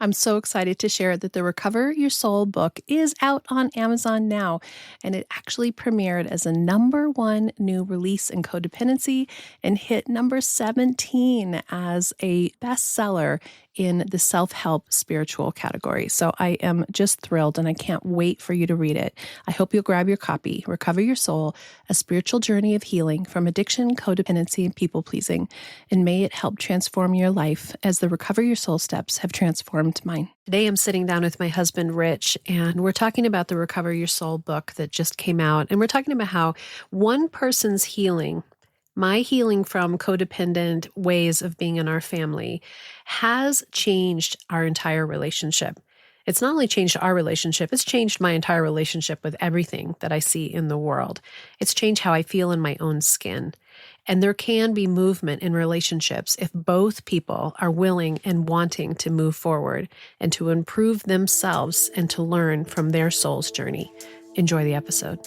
I'm so excited to share that the Recover Your Soul book is out on Amazon now, and it actually premiered as a #1 new release in Codependency and hit number 17 as a bestseller in the self-help spiritual category. So I am just thrilled and I can't wait for you to read it. I hope you'll grab your copy, Recover Your Soul, A Spiritual Journey of Healing from Addiction, Codependency, and People-Pleasing. And may it help transform your life as the Recover Your Soul steps have transformed mine. Today I'm sitting down with my husband, Rich, and we're talking about the Recover Your Soul book that just came out. And we're talking about how one person's healing, my healing from codependent ways of being in our family, has changed our entire relationship. It's not only changed our relationship, it's changed my entire relationship with everything that I see in the world. It's changed how I feel in my own skin. And there can be movement in relationships if both people are willing and wanting to move forward and to improve themselves and to learn from their soul's journey. Enjoy the episode.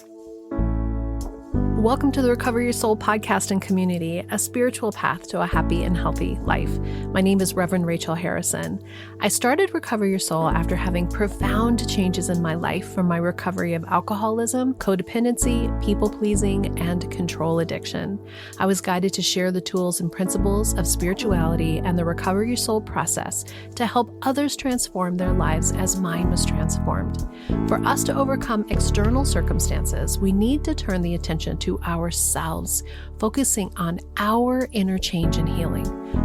Welcome to the Recover Your Soul podcast and community, a spiritual path to a happy and healthy life. My name is Reverend Rachel Harrison. I started Recover Your Soul after having profound changes in my life from my recovery of alcoholism, codependency, people-pleasing, and control addiction. I was guided to share the tools and principles of spirituality and the Recover Your Soul process to help others transform their lives as mine was transformed. For us to overcome external circumstances, we need to turn the attention to ourselves, focusing on our inner change and healing.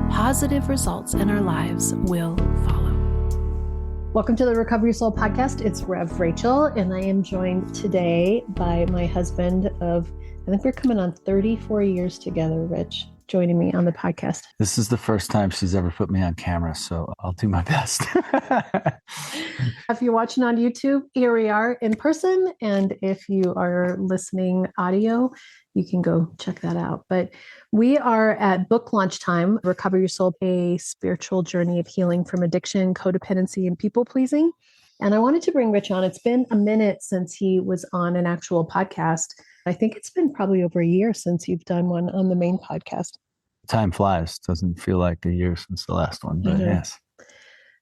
Positive results in our lives will follow. Welcome to the Recover Your Soul podcast. It's Rev Rachel, and I am joined today by my husband of, I think we're coming on 34 years together, Rich, joining me on the podcast. This is the first time she's ever put me on camera, so I'll do my best. If you're watching on YouTube, here we are in person. And if you are listening audio, you can go check that out. But we are at book launch time, Recover Your Soul, A Spiritual Journey of Healing from Addiction, Codependency, and People-Pleasing. And I wanted to bring Rich on. It's been a minute since he was on an actual podcast. I think it's been probably over a year since you've done one on the main podcast. Time flies. Doesn't feel like a year since the last one, but yes.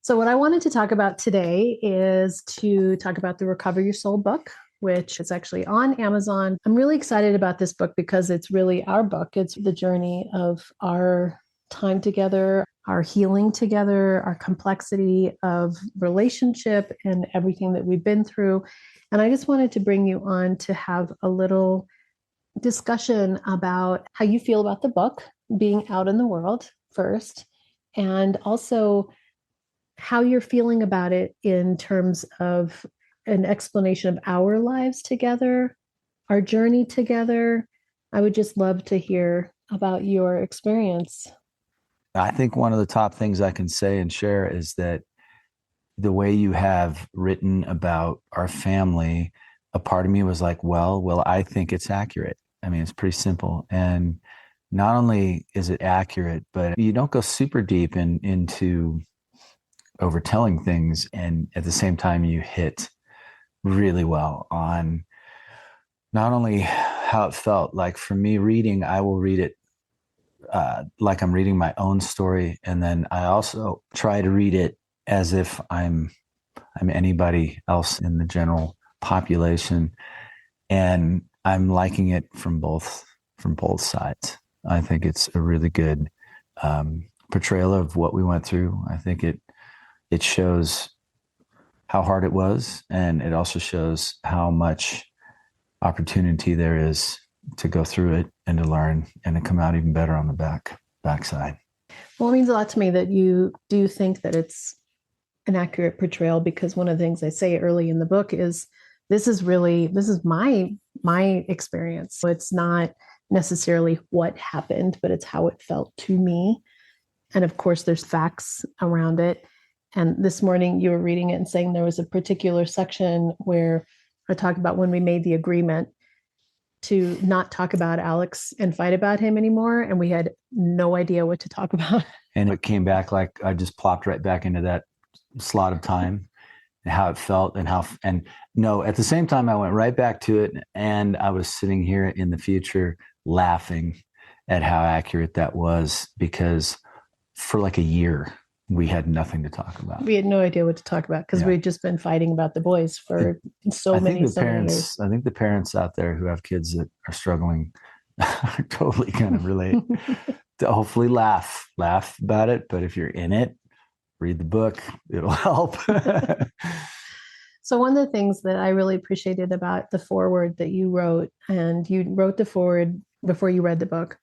So what I wanted to talk about today is to talk about the Recover Your Soul book, which is actually on Amazon. I'm really excited about this book because it's really our book. It's the journey of our time together, our healing together, our complexity of relationship and everything that we've been through. And I just wanted to bring you on to have a little discussion about how you feel about the book being out in the world first, and also how you're feeling about it in terms of an explanation of our lives together, our journey together. I would just love to hear about your experience. I think one of the top things I can say and share is that the way you have written about our family, a part of me was like, well, I think it's accurate. I mean, it's pretty simple. And not only is it accurate, but you don't go super deep into overtelling things. And at the same time, you hit really well on not only how it felt. Like for me reading, I will read it like I'm reading my own story. And then I also try to read it as if I'm anybody else in the general population. And I'm liking it from both sides. I think it's a really good portrayal of what we went through. I think it shows how hard it was, and it also shows how much opportunity there is to go through it and to learn and to come out even better on the backside. Well, it means a lot to me that you do think that it's an accurate portrayal, because one of the things I say early in the book is this is my experience. So it's not necessarily what happened, but it's how it felt to me. And of course, there's facts around it. And this morning you were reading it and saying there was a particular section where I talk about when we made the agreement to not talk about Alex and fight about him anymore. And we had no idea what to talk about. And it came back like I just plopped right back into that slot of time and how it felt and at the same time, I went right back to it, and I was sitting here in the future laughing at how accurate that was, because for like a year, we had nothing to talk about. We had no idea what to talk about because we'd just been fighting about the boys for so many years. I think the parents out there who have kids that are struggling are totally going to relate. To hopefully laugh about it. But if you're in it, read the book. It'll help. So one of the things that I really appreciated about the foreword that you wrote, and you wrote the foreword before you read the book,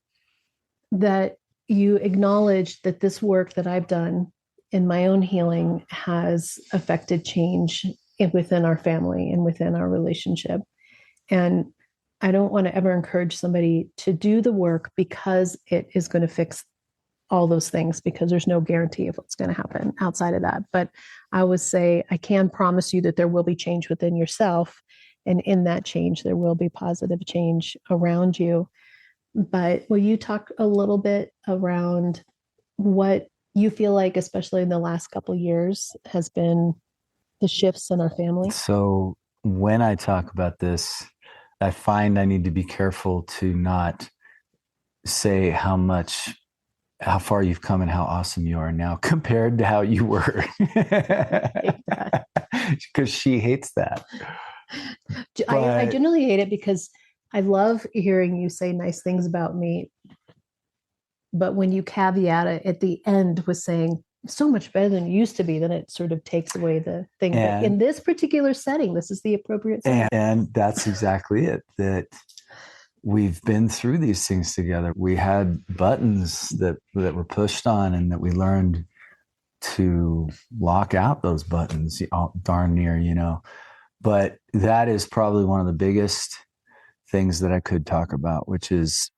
that you acknowledged that this work that I've done in my own healing has affected change within our family and within our relationship. And I don't want to ever encourage somebody to do the work because it is going to fix all those things, because there's no guarantee of what's going to happen outside of that. But I would say, I can promise you that there will be change within yourself. And in that change, there will be positive change around you. But will you talk a little bit around what you feel like, especially in the last couple of years, has been the shifts in our family? So when I talk about this, I find I need to be careful to not say how far you've come and how awesome you are now compared to how you were. Because she hates that. I generally hate it because I love hearing you say nice things about me. But when you caveat it at the end with saying so much better than you used to be, then it sort of takes away the thing. But in this particular setting, this is the appropriate setting. And that's exactly it, that we've been through these things together. We had buttons that were pushed on, and that we learned to lock out those buttons, darn near, But that is probably one of the biggest things that I could talk about, which is,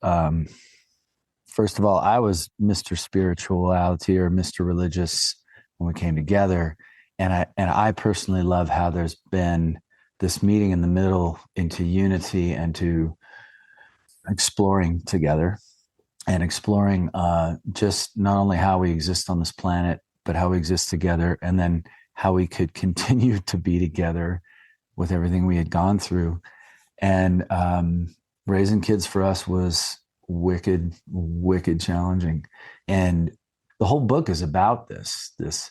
first of all, I was Mr. Spirituality or Mr. Religious when we came together. And I personally love how there's been this meeting in the middle into unity and to exploring together and exploring just not only how we exist on this planet, but how we exist together, and then how we could continue to be together with everything we had gone through. And raising kids for us was wicked challenging. And the whole book is about this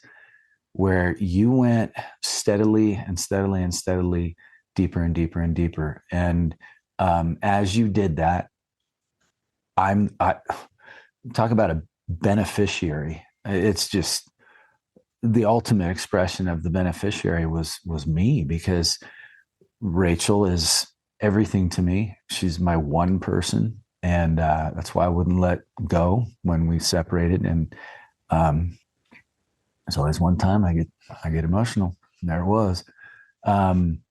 where you went steadily and steadily and steadily deeper and deeper and deeper. And as you did that, I talk about a beneficiary. It's just the ultimate expression of the beneficiary was me, because Rachel is everything to me. She's my one person. And that's why I wouldn't let go when we separated. And there's always one time I get emotional. And there it was. And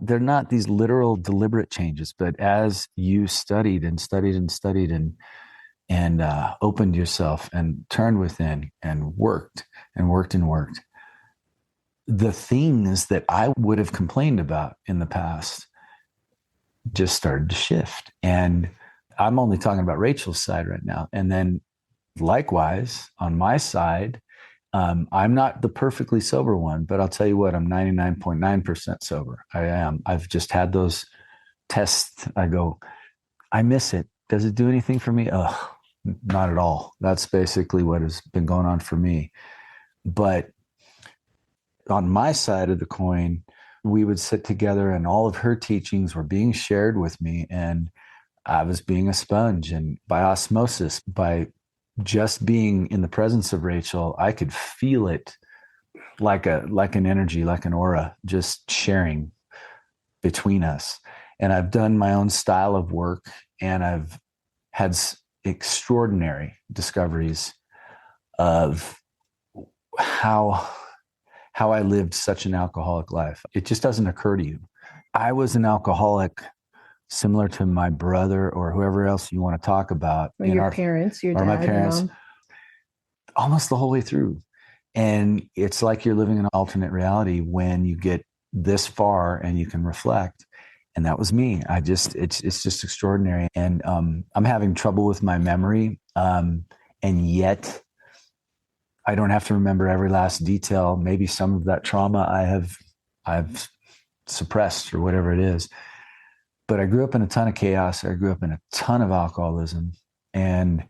they're not these literal deliberate changes, but as you studied and studied and studied and opened yourself and turned within and worked and worked and worked, the things that I would have complained about in the past just started to shift. And I'm only talking about Rachel's side right now. And then likewise, on my side, I'm not the perfectly sober one, but I'll tell you what, I'm 99.9% sober. I am. I've just had those tests. I go, I miss it. Does it do anything for me? Oh, not at all. That's basically what has been going on for me. But on my side of the coin, we would sit together and all of her teachings were being shared with me, and I was being a sponge. And by osmosis, by just being in the presence of Rachel, I could feel it like an energy, like an aura, just sharing between us. And I've done my own style of work, and I've had extraordinary discoveries of how I lived such an alcoholic life. It just doesn't occur to you. I was an alcoholic similar to my brother or whoever else you want to talk about. Or your parents, your dad, my parents, your mom. Almost the whole way through. And it's like you're living in an alternate reality when you get this far and you can reflect. And that was me. It's just extraordinary. And I'm having trouble with my memory. And yet I don't have to remember every last detail. Maybe some of that trauma I've suppressed or whatever it is. But I grew up in a ton of chaos. I grew up in a ton of alcoholism. And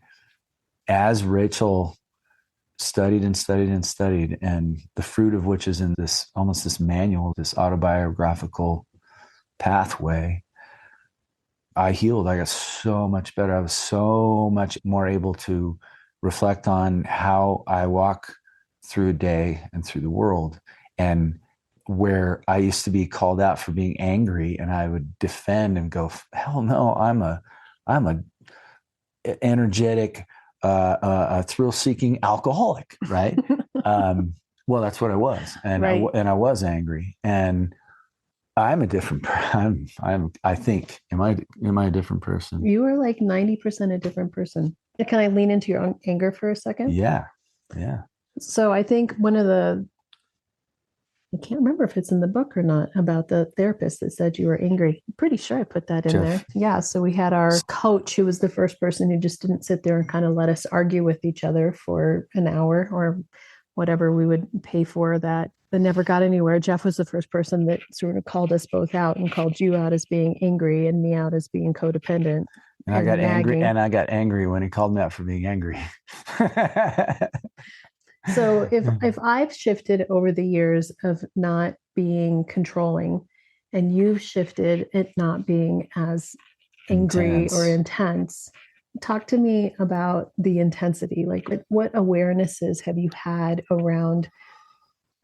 as Rachel studied and studied and studied, and the fruit of which is in this almost this manual, this autobiographical pathway, I healed. I got so much better. I was so much more able to reflect on how I walk through a day and through the world. And where I used to be called out for being angry, and I would defend and go, hell no, I'm a energetic, a thrill-seeking alcoholic, right? Well, that's what I was, and Right. I was angry, and I'm a different. I think. Am I a different person? You are like 90% a different person. Can I lean into your own anger for a second? Yeah. So I think I can't remember if it's in the book or not, about the therapist that said you were angry. I'm pretty sure I put that in there. Yeah. So we had our coach, who was the first person who just didn't sit there and kind of let us argue with each other for an hour or whatever we would pay for that never got anywhere. Jeff was the first person that sort of called us both out and called you out as being angry and me out as being codependent. And I got angry, and I got angry when he called me out for being angry. So if I've shifted over the years of not being controlling, and you've shifted it not being as angry or intense, talk to me about the intensity. Like, what awarenesses have you had around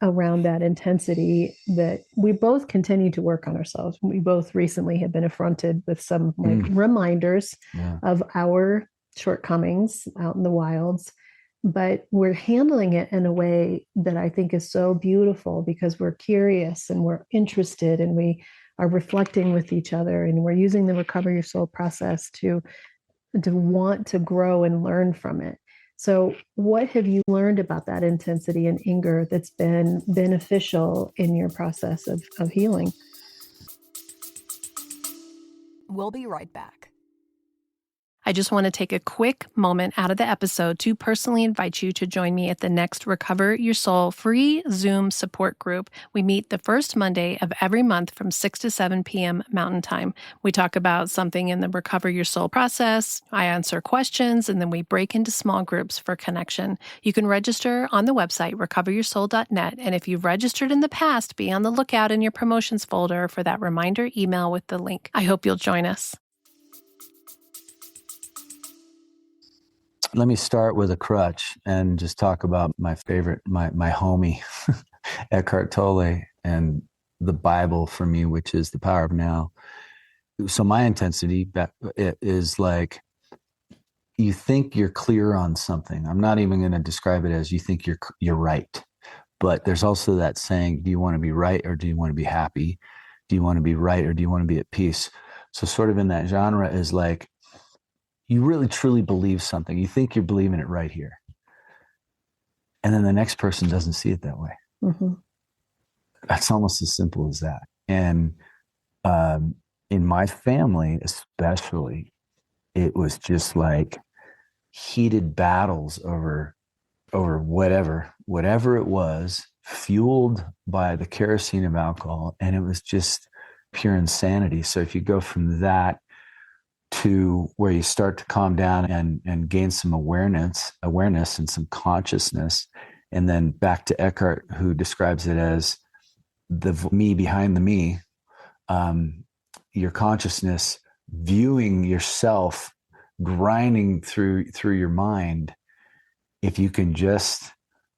that intensity that we both continue to work on ourselves? We both recently have been affronted with some reminders of our shortcomings out in the wilds, but we're handling it in a way that I think is so beautiful, because we're curious and we're interested and we are reflecting with each other, and we're using the Recover Your Soul process to want to grow and learn from it. So what have you learned about that intensity and anger that's been beneficial in your process of healing? We'll be right back. I just want to take a quick moment out of the episode to personally invite you to join me at the next Recover Your Soul free Zoom support group. We meet the first Monday of every month from 6 to 7 p.m. Mountain Time. We talk about something in the Recover Your Soul process. I answer questions, and then we break into small groups for connection. You can register on the website, recoveryoursoul.net. And if you've registered in the past, be on the lookout in your promotions folder for that reminder email with the link. I hope you'll join us. Let me start with a crutch and just talk about my favorite, my homie, Eckhart Tolle, and the Bible for me, which is The Power of Now. So my intensity is like, you think you're clear on something. I'm not even going to describe it as you think you're right. But there's also that saying, do you want to be right or do you want to be happy? Do you want to be right or do you want to be at peace? So sort of in that genre is like, you really truly believe something. You think you're believing it right here. And then the next person doesn't see it that way. Mm-hmm. That's almost as simple as that. And in my family, especially, it was just like heated battles over whatever it was, fueled by the kerosene of alcohol. And it was just pure insanity. So if you go from that to where you start to calm down and gain some awareness and some consciousness, and then back to Eckhart, who describes it as the me behind the me, your consciousness viewing yourself grinding through your mind. If you can just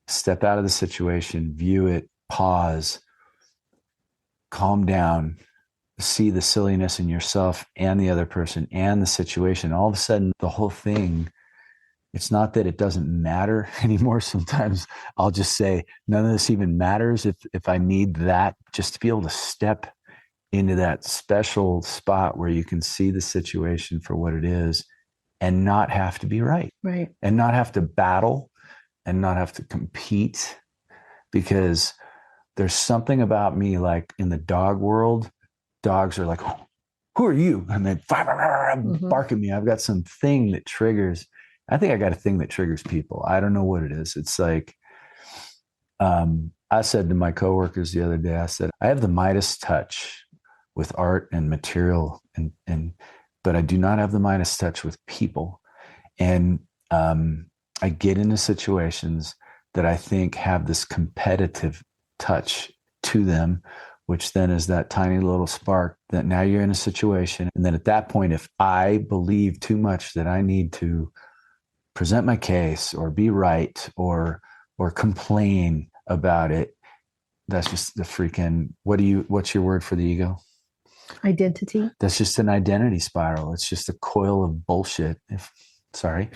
step out of the situation, view it, pause, calm down, see the silliness in yourself and the other person and the situation, all of a sudden the whole thing, it's not that it doesn't matter anymore. Sometimes I'll just say none of this even matters if I need that, just to be able to step into that special spot where you can see the situation for what it is and not have to be right. And not have to battle and not have to compete, because there's something about me, like in the dog world, dogs are like, who are you? And they bark at me. I've got some thing that triggers. I think I got a thing that triggers people. I don't know what it is. It's like, I said to my coworkers the other day, I said, I have the Midas touch with art and material, but I do not have the Midas touch with people. And I get into situations that I think have this competitive touch to them, which then is that tiny little spark that now you're in a situation. And then at that point, if I believe too much that I need to present my case or be right or complain about it, that's just the freaking, what's your word for the ego? Identity. That's just an identity spiral. It's just a coil of bullshit. Sorry.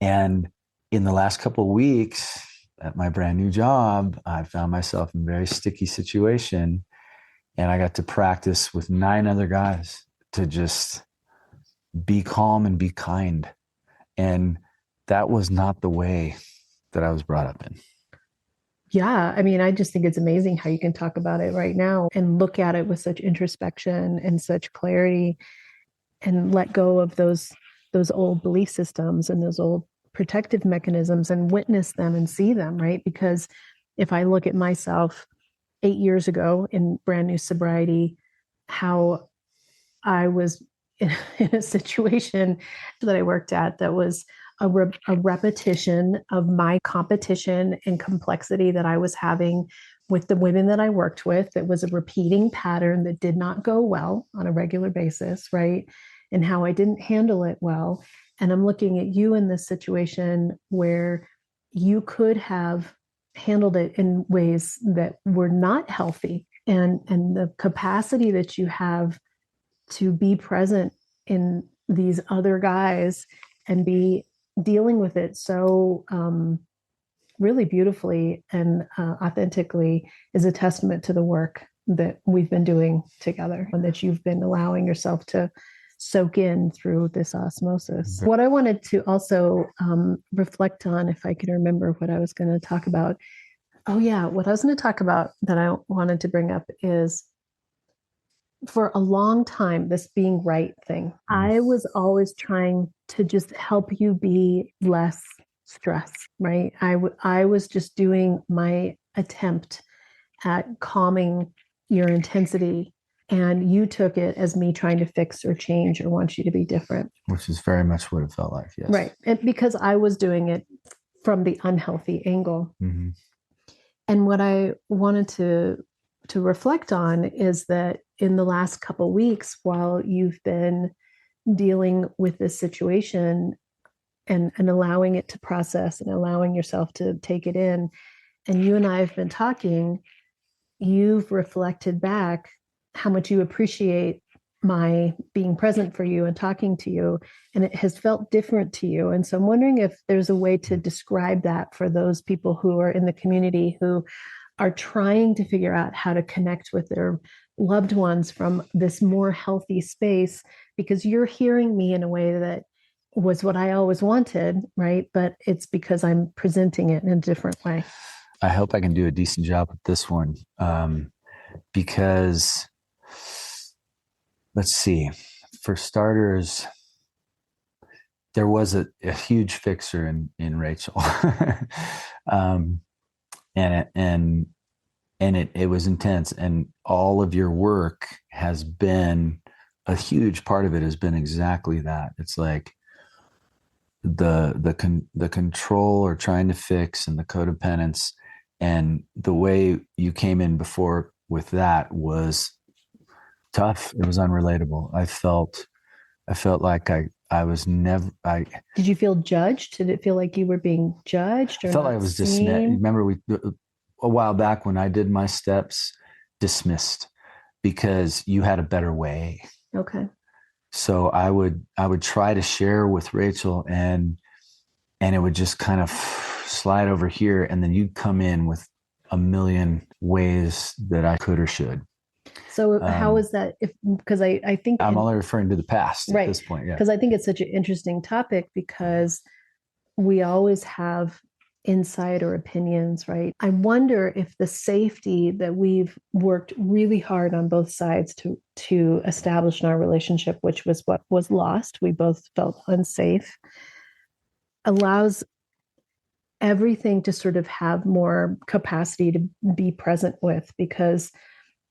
And in the last couple of weeks at my brand new job, I found myself in a very sticky situation, and I got to practice with 9 other guys to just be calm and be kind. And that was not the way that I was brought up in. Yeah. I mean, I just think it's amazing how you can talk about it right now and look at it with such introspection and such clarity and let go of those old belief systems and those old protective mechanisms and witness them and see them, right? Because if I look at myself 8 years ago in brand new sobriety, how I was in a situation that I worked at that was a repetition of my competition and complexity that I was having with the women that I worked with. That was a repeating pattern that did not go well on a regular basis, right? And how I didn't handle it well. And I'm looking at you in this situation where you could have handled it in ways that were not healthy. And the capacity that you have to be present in these other guys and be dealing with it so really beautifully and authentically is a testament to the work that we've been doing together and that you've been allowing yourself to soak in through this osmosis. What I wanted to also reflect on, if I can remember what I was going to talk about. Oh yeah, what I was going to talk about that I wanted to bring up is, for a long time, this being right thing, I was always trying to just help you be less stressed, right? I was just doing my attempt at calming your intensity, and you took it as me trying to fix or change or want you to be different. Which is very much what it felt like, yes. Right. And because I was doing it from the unhealthy angle. Mm-hmm. And what I wanted to reflect on is that in the last couple of weeks, while you've been dealing with this situation and allowing it to process and allowing yourself to take it in, and you and I have been talking, you've reflected back how much you appreciate my being present for you and talking to you, and it has felt different to you. And so I'm wondering if there's a way to describe that for those people who are in the community who are trying to figure out how to connect with their loved ones from this more healthy space, because you're hearing me in a way that was what I always wanted, right? But it's because I'm presenting it in a different way. I hope I can do a decent job with this one, because let's see, for starters, there was a huge fixer in Rachel. And it was intense, and all of your work has been, a huge part of it has been exactly that. It's like the control or trying to fix and the codependence, and the way you came in before with that was tough. It was unrelatable. I felt like I was never. Did you feel judged? Did it feel like you were being judged? Or I felt like I was dismissed. Remember, a while back when I did my steps, dismissed because you had a better way. Okay. So I would try to share with Rachel, and it would just kind of slide over here, and then you'd come in with a million ways that I could or should. So how is that? Because I think I'm only referring to the past right, at this point. Yeah. Because I think it's such an interesting topic, because we always have insight or opinions, right? I wonder if the safety that we've worked really hard on both sides to establish in our relationship, which was what was lost, we both felt unsafe, allows everything to sort of have more capacity to be present with, because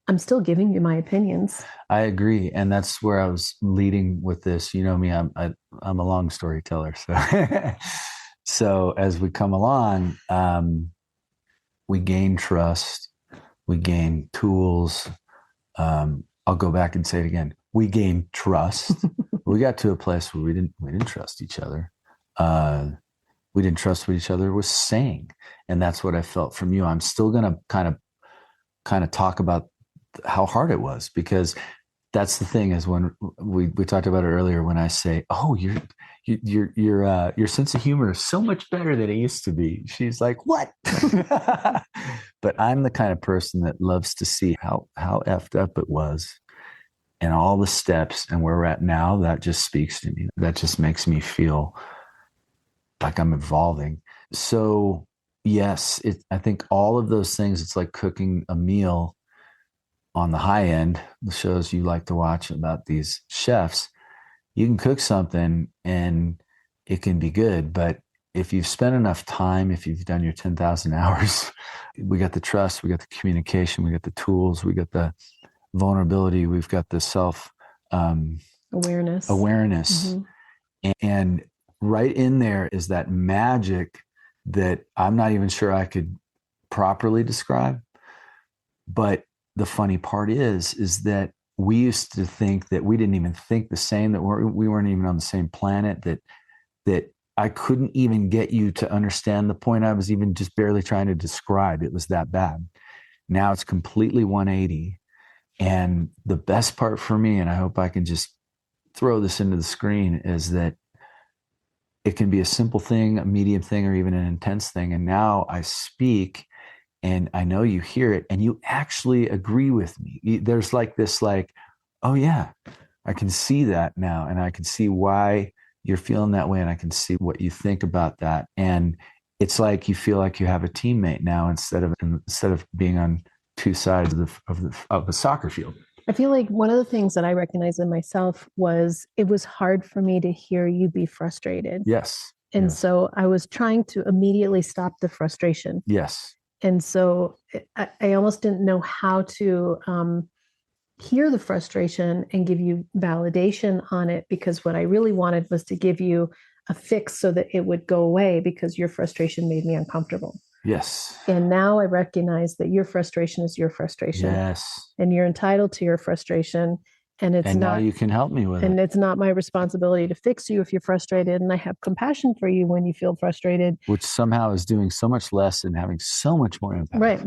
I'm still giving you my opinions. I agree. And that's where I was leading with this. You know me, I'm a long storyteller. So So as we come along, we gain trust, we gain tools. I'll go back and say it again. We gain trust. We got to a place where we didn't trust each other. We didn't trust what each other was saying. And that's what I felt from you. I'm still going to kind of talk about how hard it was, because that's the thing is when we talked about it earlier, when I say, oh, your sense of humor is so much better than it used to be. She's like, what? But I'm the kind of person that loves to see how effed up it was and all the steps and where we're at now. That just speaks to me. That just makes me feel like I'm evolving. So yes, I think all of those things, it's like cooking a meal on the high end, the shows you like to watch about these chefs. You can cook something and it can be good, but if you've spent enough time, if you've done your 10,000 hours, we got the trust, we got the communication, we got the tools, we got the vulnerability, we've got the self awareness. Mm-hmm. And right in there is that magic that I'm not even sure I could properly describe. But the funny part is that we used to think that we didn't even think the same, that we weren't even on the same planet, that I couldn't even get you to understand the point I was even just barely trying to describe. It was that bad. Now it's completely 180. And the best part for me, and I hope I can just throw this into the screen, is that it can be a simple thing, a medium thing, or even an intense thing. And now I speak and I know you hear it and you actually agree with me. There's like this, like, oh yeah, I can see that now. And I can see why you're feeling that way. And I can see what you think about that. And it's like, you feel like you have a teammate now instead of being on two sides of the soccer field. I feel like one of the things that I recognized in myself was it was hard for me to hear you be frustrated. Yes. And yes. so I was trying to immediately stop the frustration. Yes. And so I almost didn't know how to hear the frustration and give you validation on it, because what I really wanted was to give you a fix so that it would go away, because your frustration made me uncomfortable. Yes. And now I recognize that your frustration is your frustration. Yes. And you're entitled to your frustration. And it's and not, now you can help me with and it. it's not my responsibility to fix you if you're frustrated. And I have compassion for you when you feel frustrated. Which somehow is doing so much less and having so much more impact. Right.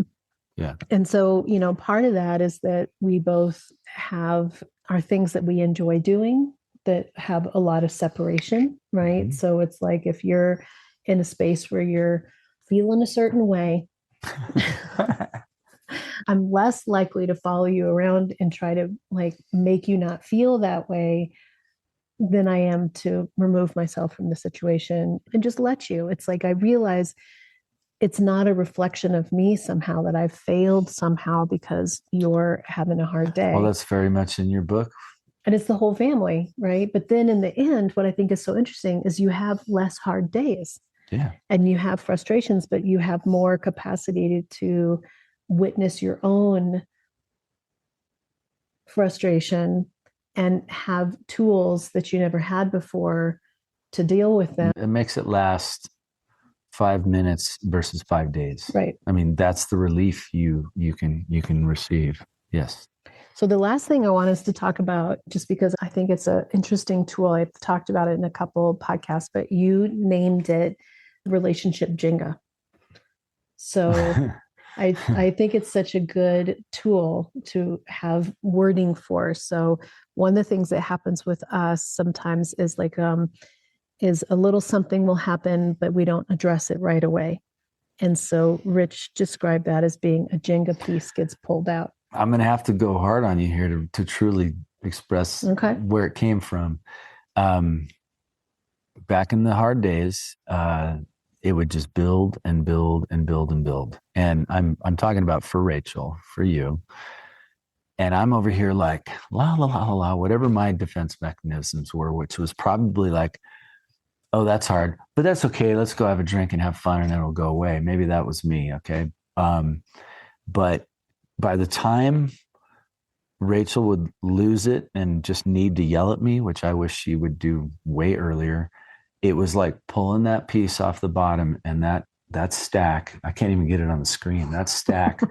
Yeah. And so, part of that is that we both have our things that we enjoy doing that have a lot of separation, right? Mm-hmm. So it's like if you're in a space where you're feeling a certain way, I'm less likely to follow you around and try to make you not feel that way than I am to remove myself from the situation and just let you. It's like I realize it's not a reflection of me somehow that I've failed somehow because you're having a hard day. Well, that's very much in your book. And it's the whole family, right? But then in the end, what I think is so interesting is you have less hard days. Yeah. And you have frustrations, but you have more capacity to witness your own frustration and have tools that you never had before to deal with them. It makes it last 5 minutes versus 5 days. Right. I mean, that's the relief you can receive. Yes. So the last thing I want us to talk about, just because I think it's an interesting tool, I've talked about it in a couple of podcasts, but you named it relationship Jenga. So I think it's such a good tool to have wording for. So one of the things that happens with us sometimes is is a little something will happen, but we don't address it right away. And so Rich described that as being a Jenga piece gets pulled out. I'm going to have to go hard on you here to truly express where it came from. Back in the hard days, it would just build and build and build and build. And I'm talking about for Rachel, for you. And I'm over here like, la, la, la, la, la, whatever my defense mechanisms were, which was probably like, oh, that's hard, but that's okay. Let's go have a drink and have fun and it'll go away. Maybe that was me. Okay. But by the time Rachel would lose it and just need to yell at me, which I wish she would do way earlier, it was like pulling that piece off the bottom, and that stack, I can't even get it on the screen. That stack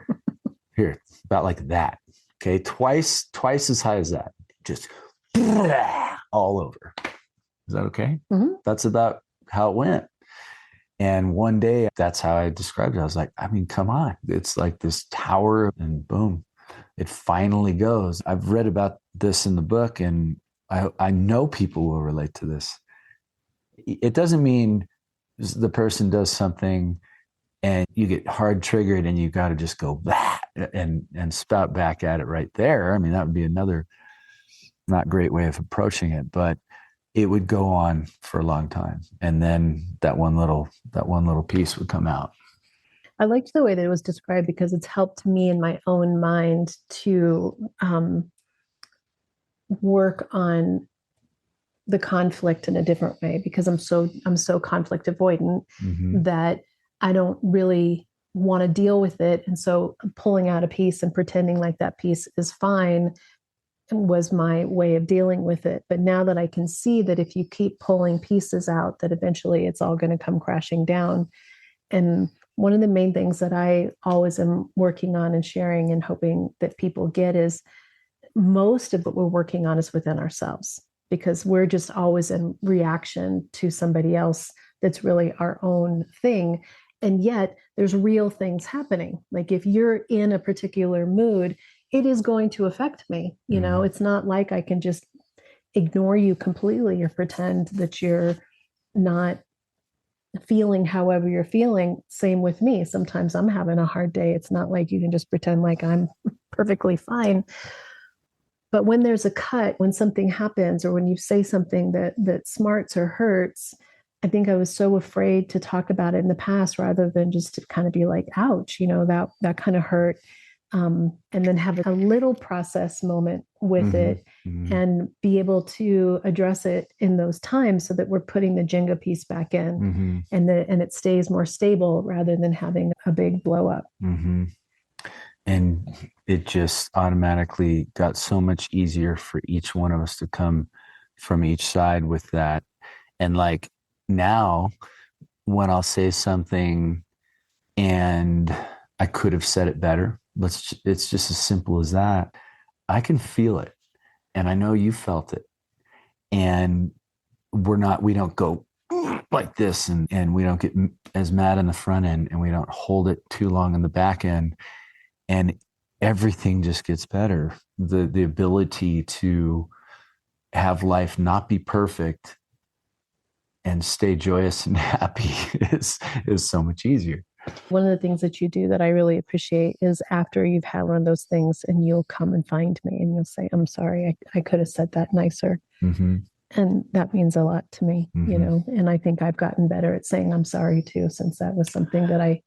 here, about like that. Okay. Twice as high as that. Just all over. Is that okay? Mm-hmm. That's about how it went. And one day, that's how I described it. I was like, I mean, come on. It's like this tower, and boom, it finally goes. I've read about this in the book, and I know people will relate to this. It doesn't mean the person does something and you get hard triggered and you got to just go bah, and spout back at it right there. I mean, that would be another not great way of approaching it, but it would go on for a long time. And then that one little piece would come out. I liked the way that it was described because it's helped me in my own mind to work on the conflict in a different way, because I'm so conflict avoidant that I don't really want to deal with it. And so pulling out a piece and pretending like that piece is fine was my way of dealing with it. But now that I can see that if you keep pulling pieces out, that eventually it's all going to come crashing down. And one of the main things that I always am working on and sharing and hoping that people get is most of what we're working on is within ourselves, because we're just always in reaction to somebody else that's really our own thing. And yet there's real things happening. Like if you're in a particular mood, it is going to affect me. You know, it's not like I can just ignore you completely or pretend that you're not feeling however you're feeling. Same with me. Sometimes I'm having a hard day. It's not like you can just pretend like I'm perfectly fine. But when there's a cut, when something happens, or when you say something that smarts or hurts, I think I was so afraid to talk about it in the past rather than just to kind of be like, ouch, you know, that kind of hurt. And then have a little process moment with it and be able to address it in those times so that we're putting the Jenga piece back in and it stays more stable rather than having a big blow up. And it just automatically got so much easier for each one of us to come from each side with that. And like now, when I'll say something and I could have said it better, it's just as simple as that. I can feel it. And I know you felt it. And we don't go like this and we don't get as mad in the front end and we don't hold it too long in the back end. And everything just gets better. The ability to have life not be perfect and stay joyous and happy is so much easier. One of the things that you do that I really appreciate is after you've had one of those things and you'll come and find me and you'll say, I'm sorry, I could have said that nicer. And that means a lot to me, you know, and I think I've gotten better at saying I'm sorry too, since that was something that I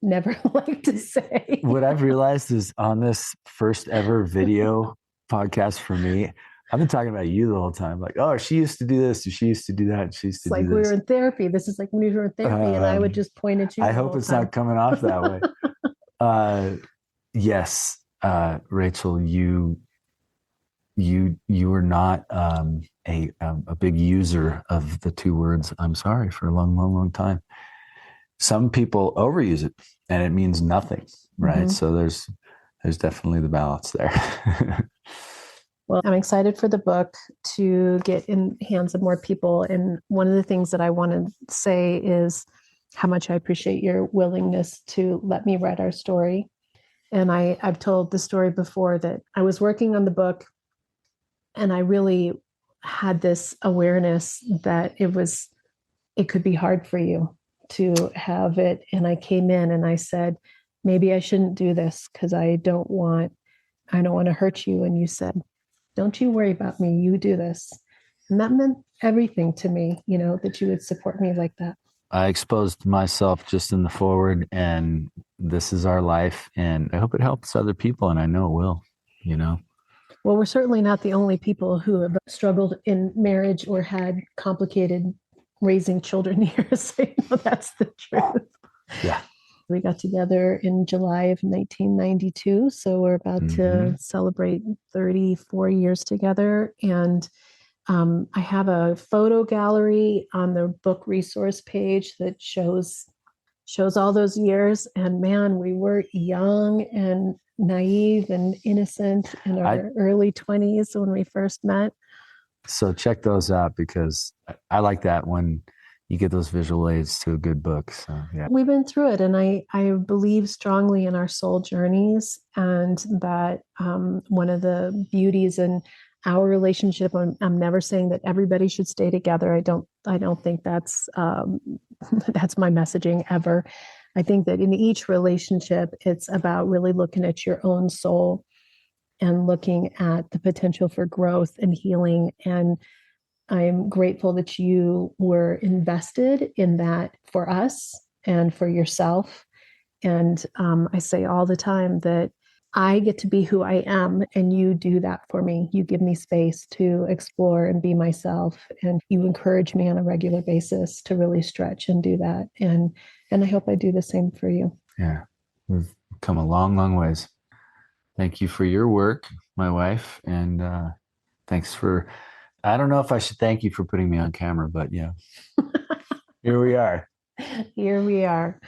never like to say. What I've realized is on this first ever video podcast for me, I've been talking about you the whole time. Like, oh, she used to do this, she used to do that, she used to do this. Like we were in therapy. This is like when we were in therapy, and I would just point at you. I hope it's not coming off that way. Yes, Rachel, you were not a big user of the two words "I'm sorry" for a long time. Some people overuse it, and it means nothing, right? So there's definitely the balance there. Well, I'm excited for the book to get in hands of more people. And one of the things that I want to say is how much I appreciate your willingness to let me write our story. And I've told the story before that I was working on the book and I really had this awareness that it could be hard for you to have it. And I came in and I said, maybe I shouldn't do this because I don't want to hurt you. And you said, don't you worry about me. You do this. And that meant everything to me, you know, that you would support me like that. I exposed myself just in the forward, and this is our life. And I hope it helps other people. And I know it will, you know. Well, we're certainly not the only people who have struggled in marriage or had complicated raising children years. You know, that's the truth. Yeah. We got together in July of 1992. So we're about to celebrate 34 years together. And I have a photo gallery on the book resource page that shows all those years. And man, we were young and naive and innocent in our early 20s when we first met. So check those out, because I like that when you get those visual aids to a good book. So yeah, we've been through it, and I believe strongly in our soul journeys, and that one of the beauties in our relationship. I'm never saying that everybody should stay together. I don't think that's that's my messaging ever. I think that in each relationship, it's about really looking at your own soul and looking at the potential for growth and healing. And I'm grateful that you were invested in that for us and for yourself. And I say all the time that I get to be who I am, and you do that for me. You give me space to explore and be myself, and you encourage me on a regular basis to really stretch and do that. And I hope I do the same for you. Yeah, we've come a long, long ways. Thank you for your work, my wife, and thanks for, I don't know if I should thank you for putting me on camera, but yeah, here we are. Here we are.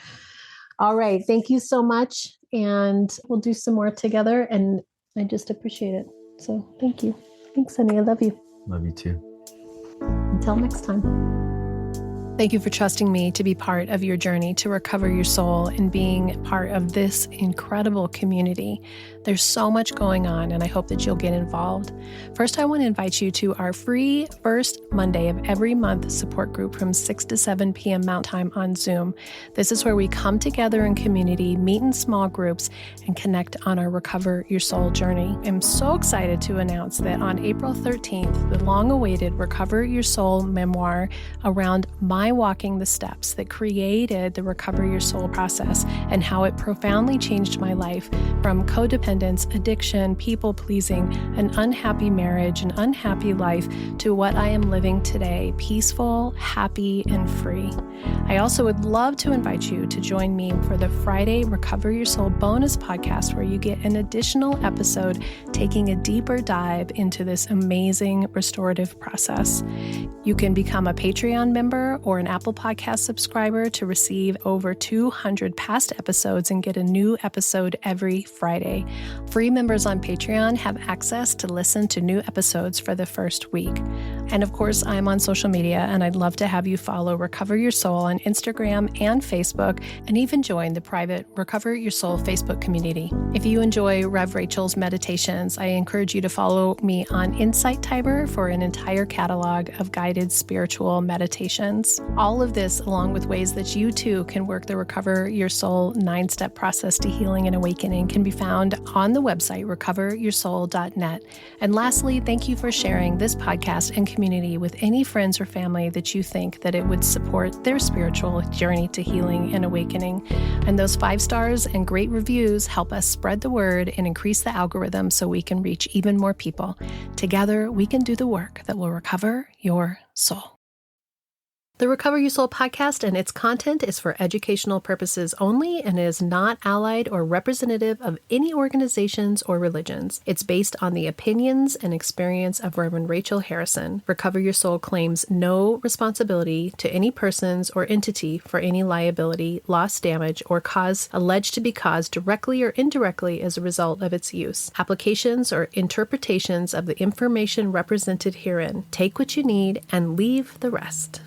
All right. Thank you so much. And we'll do some more together. And I just appreciate it. So thank you. Thanks, honey. I love you. Love you too. Until next time. Thank you for trusting me to be part of your journey to recover your soul and being part of this incredible community. There's so much going on, and I hope that you'll get involved. First, I want to invite you to our free first Monday of every month support group from 6 to 7 p.m. Mountain Time on Zoom. This is where we come together in community, meet in small groups, and connect on our Recover Your Soul journey. I'm so excited to announce that on April 13th, the long-awaited Recover Your Soul memoir around my walking the steps that created the Recover Your Soul process and how it profoundly changed my life from codependence, addiction, people-pleasing, an unhappy marriage, an unhappy life to what I am living today, peaceful, happy, and free. I also would love to invite you to join me for the Friday Recover Your Soul bonus podcast, where you get an additional episode taking a deeper dive into this amazing restorative process. You can become a Patreon member or an Apple Podcast subscriber to receive over 200 past episodes and get a new episode every Friday. Free members on Patreon have access to listen to new episodes for the first week. And of course, I'm on social media, and I'd love to have you follow Recover Your Soul on Instagram and Facebook, and even join the private Recover Your Soul Facebook community. If you enjoy Rev Rachel's meditations, I encourage you to follow me on Insight Timer for an entire catalog of guided spiritual meditations. All of this, along with ways that you too can work the Recover Your Soul 9-step process to healing and awakening, can be found on the website recoveryoursoul.net. And lastly, thank you for sharing this podcast and community with any friends or family that you think that it would support their spiritual journey to healing and awakening. And those 5 stars and great reviews help us spread the word and increase the algorithm so we can reach even more people. Together, we can do the work that will recover your soul. The Recover Your Soul podcast and its content is for educational purposes only and is not allied or representative of any organizations or religions. It's based on the opinions and experience of Reverend Rachel Harrison. Recover Your Soul claims no responsibility to any persons or entity for any liability, loss, damage, or cause alleged to be caused directly or indirectly as a result of its use. Applications or interpretations of the information represented herein. Take what you need and leave the rest.